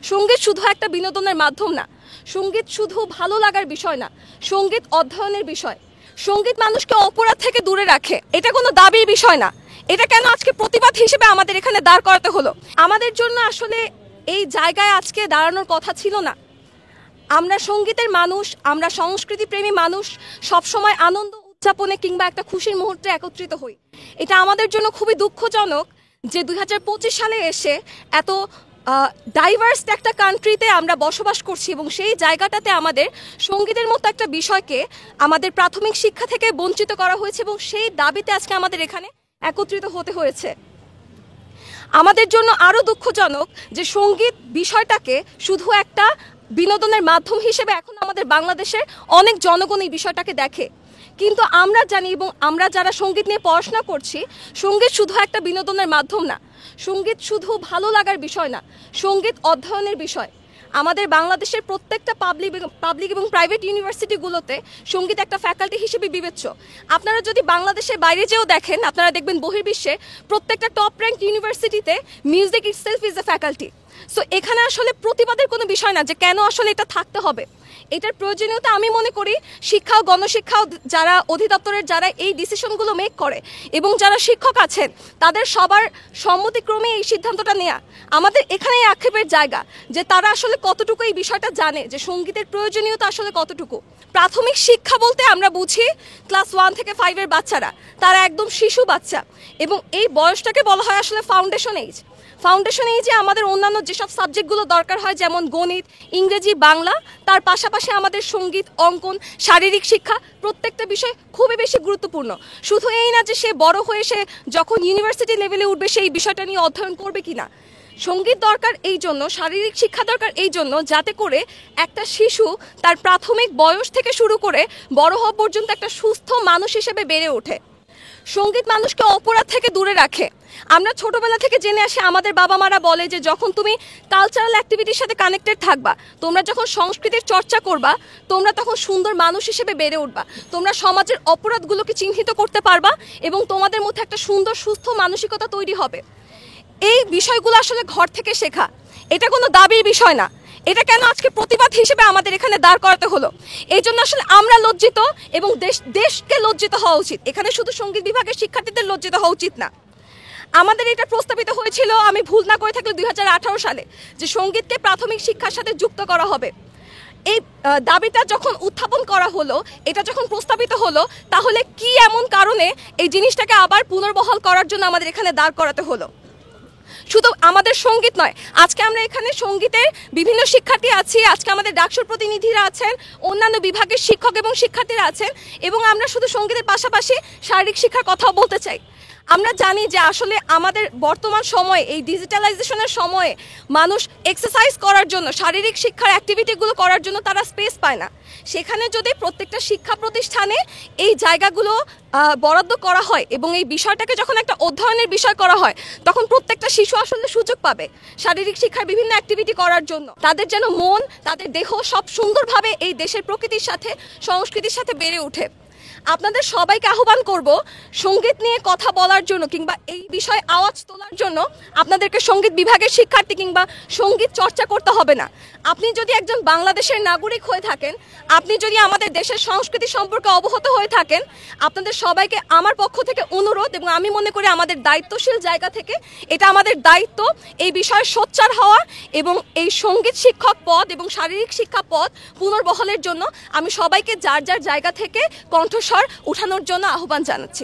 সঙ্গীত শুধু একটা বিনোদনের মাধ্যম না, সঙ্গীত শুধু ভালো লাগার বিষয় না, সঙ্গীত অধ্যয়নের বিষয়। সঙ্গীত মানুষকে অপরাধ থেকে দূরে রাখে, এটা কোনো দাবির বিষয় না। এটা কেন আজকে প্রতিবাদ হিসেবে আমাদের এখানে দাঁড় করাতে হলো? আমাদের জন্য আসলে এই জায়গায় আজকে দাঁড়ানোর কথা ছিল না। আমরা সঙ্গীতের মানুষ, আমরা সংস্কৃতিপ্রেমী মানুষ, সবসময় আনন্দ উদযাপনে কিংবা একটা খুশির মুহূর্তে একত্রিত হই। এটা আমাদের জন্য খুবই দুঃখজনক যে 2025 সালে এসে এত ডাইভার্স একটা কান্ট্রিতে আমরা বসবাস করছি এবং সেই জায়গাটাতে আমাদের সঙ্গীতের মতো একটা বিষয়কে আমাদের প্রাথমিক শিক্ষা থেকে বঞ্চিত করা হয়েছে এবং সেই দাবিতে আজকে আমাদের এখানে একত্রিত হতে হয়েছে। আমাদের জন্য আরও দুঃখজনক যে সঙ্গীত বিষয়টাকে শুধু একটা বিনোদনের মাধ্যম হিসেবে এখন আমাদের বাংলাদেশের অনেক জনগণ এই বিষয়টাকে দেখে। কিন্তু আমরা জানি এবং আমরা যারা সঙ্গীত নিয়ে পড়াশোনা করছি, সঙ্গীত শুধু একটা বিনোদনের মাধ্যম না, সঙ্গীত শুধু ভালো লাগার বিষয় না, সঙ্গীত অধ্যয়নের বিষয়। আমাদের বাংলাদেশের প্রত্যেকটা পাবলিক এবং প্রাইভেট ইউনিভার্সিটিগুলোতে সঙ্গীত একটা ফ্যাকাল্টি হিসেবে বিবেচ্য। আপনারা যদি বাংলাদেশের বাইরে যেও দেখেন, আপনারা দেখবেন বহির্বিশ্বে প্রত্যেকটা টপ র্যাঙ্ক ইউনিভার্সিটিতে music itself is a faculty. So এখানে আসলে প্রতিবাদের কোনো বিষয় না যে কেন আসলে এটা থাকতে হবে। এটার প্রয়োজনীয়তা আমি মনে করি শিক্ষা ও গণশিক্ষা যারা অধিদপ্তরের যারা এই ডিসিশনগুলো মেক করে এবং যারা শিক্ষক আছেন তাদের সবার সম্মতিক্রমে এই সিদ্ধান্তটা নেওয়া। আমাদের এখানেই আক্ষেপের জায়গা যে তারা আসলে কতটুকু এই বিষয়টা জানে যে সঙ্গীতের প্রয়োজনীয়তা আসলে কতটুকু। প্রাথমিক শিক্ষা বলতে আমরা বুঝি ক্লাস 1 থেকে 5-এর বাচ্চারা, তারা একদম শিশু বাচ্চা এবং এই বয়সটাকে বলা হয় আসলে ফাউন্ডেশন এইজ। ফাউন্ডেশন এইজে আমাদের অন্যান্য যেসব সাবজেক্টগুলো দরকার হয় যেমন গণিত, ইংরেজি, বাংলা, তার পাশাপাশি আমাদের সঙ্গীত, অঙ্কন, শারীরিক শিক্ষা প্রত্যেকটা বিষয় খুবই বেশি গুরুত্বপূর্ণ। শুধু এই না যে সে বড় হয়ে সে যখন ইউনিভার্সিটি লেভেলে উঠবে সেই বিষয়টা নিয়ে অধ্যয়ন করবে কিনা। সঙ্গীত দরকার এই জন্য, শারীরিক শিক্ষা দরকার এই জন্য যাতে করে একটা শিশু তার প্রাথমিক বয়স থেকে শুরু করে বড় হওয়া পর্যন্ত একটা সুস্থ মানুষ হিসেবে বেড়ে ওঠে। সঙ্গীত মানুষকে অপরাধ থেকে দূরে রাখে। আমরা ছোটবেলা থেকে জেনে আসি, আমাদের বাবা মারা বলে যে যখন তুমি কালচারাল অ্যাক্টিভিটির সাথে কানেক্টেড থাকবা, তোমরা যখন সংস্কৃতির চর্চা করবা, তোমরা তখন সুন্দর মানুষ হিসেবে বেড়ে উঠবা, তোমরা সমাজের অপরাধগুলোকে চিহ্নিত করতে পারবা এবং তোমাদের মধ্যে একটা সুন্দর সুস্থ মানসিকতা তৈরি হবে। এই বিষয়গুলো আসলে ঘর থেকে শেখা, এটা কোনো দাবির বিষয় না। এটা কেন আজকে প্রতিবাদ হিসেবে আমাদের এখানে দাঁড় করাতে হলো? এই জন্য আসলে আমরা লজ্জিত এবং দেশকে লজ্জিত হওয়া উচিত। এখানে শুধু সঙ্গীত বিভাগের শিক্ষার্থীদের লজ্জিত হওয়া উচিত না। আমাদের এটা প্রস্তাবিত হয়েছিল, আমি ভুল না করে থাকলে 2018 সালে, যে সঙ্গীতকে প্রাথমিক শিক্ষার সাথে যুক্ত করা হবে। এই দাবিটা যখন উত্থাপন করা হলো, এটা যখন প্রস্তাবিত হলো, তাহলে কি এমন কারণে এই জিনিসটাকে আবার পুনর্বহাল করার জন্য আমাদের এখানে দাঁড় করাতে হলো? শুধু আমাদের সঙ্গীত নয়, আজকে আমরা এখানে সঙ্গীতের বিভিন্ন শিক্ষার্থী আছি, আজকে আমাদের ডাকসুর প্রতিনিধিরা আছেন, অন্যান্য বিভাগের শিক্ষক এবং শিক্ষার্থীরা আছেন এবং আমরা শুধু সঙ্গীতের পাশাপাশি শারীরিক শিক্ষার কথাও বলতে চাই। আমরা জানি যে আসলে আমাদের বর্তমান সময়ে এই ডিজিটালাইজেশনের সময়ে মানুষ এক্সারসাইজ করার জন্য, শারীরিক শিক্ষার অ্যাক্টিভিটিগুলো করার জন্য তারা স্পেস পায় না। সেখানে যদি প্রত্যেকটা শিক্ষা প্রতিষ্ঠানে এই জায়গাগুলো বরাদ্দ করা হয় এবং এই বিষয়টাকে যখন একটা অধ্যয়নের বিষয় করা হয়, তখন প্রত্যেকটা শিশু আসলে সুযোগ পাবে শারীরিক শিক্ষার বিভিন্ন অ্যাক্টিভিটি করার জন্য। তাদের যেন মন, তাদের দেহ সব সুন্দরভাবে এই দেশের প্রকৃতির সাথে, সংস্কৃতির সাথে বেড়ে ওঠে। আপনাদের সবাইকে আহ্বান করব সঙ্গীত নিয়ে কথা বলার জন্য কিংবা এই বিষয়ে আওয়াজ তোলার জন্য আপনাদেরকে সঙ্গীত বিভাগের শিক্ষার্থী কিংবা সঙ্গীত চর্চা করতে হবে না। আপনি যদি একজন বাংলাদেশের নাগরিক হয়ে থাকেন, আপনি যদি আমাদের দেশের সংস্কৃতি সম্পর্কে অবগত হয়ে থাকেন, আপনাদের সবাইকে আমার পক্ষ থেকে অনুরোধ এবং আমি মনে করি আমাদের দায়িত্বশীল জায়গা থেকে এটা আমাদের দায়িত্ব এই বিষয়ে সোচ্চার হওয়া এবং এই সঙ্গীত শিক্ষক পদ এবং শারীরিক শিক্ষা পদ পুনর্বহালের জন্য আমি সবাইকে যার যার জায়গা থেকে কণ্ঠস্বর উঠানোর জন্য আহ্বান জানাচ্ছি।